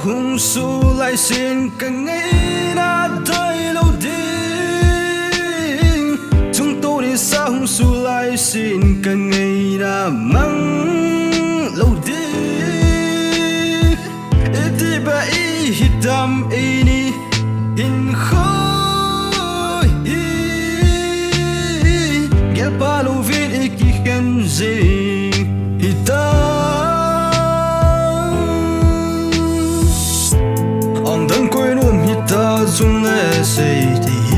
hung su lại xin càng ngày đã tới lâu đinh chúng tôi đi xa hung su lại xin càng ngày đã mắng lâu đinh đi ba ý hitam ini in khói ghé ba lu viết iki khen gì hitam ta dùng lệ xây thì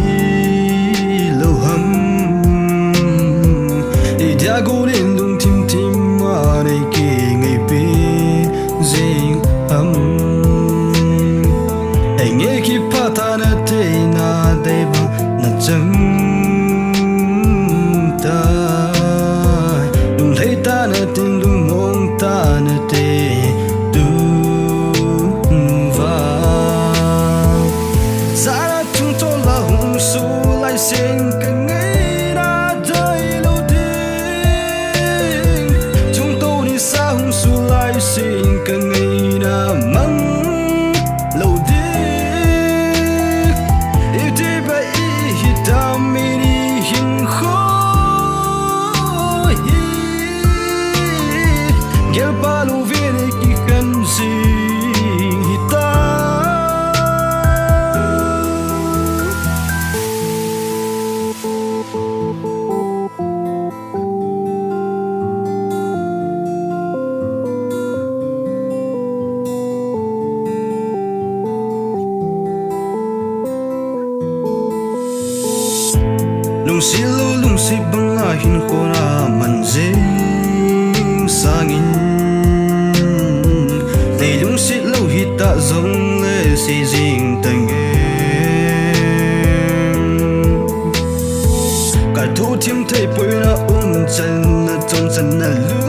lâu hầm đi đã cố đến đúng tim tim mà đây kỳ ngày bên riêng hầm anh nghe khi phát ta na thế na đây bằng na chẳng ta đúng thấy ta na tin đúng mong ta na thế xin càng ngày đã tới lâu đinh chúng tôi đi xa hung su lại xin càng ngày đã mắng lâu đinh yêu đi bay hitam ini hin khói ghé ba lu viên iki khan gì lung si banga hin khona man jing sangin nei lung si lo hi ta zong le si jing tang ka thu thim thei poi na chân na lu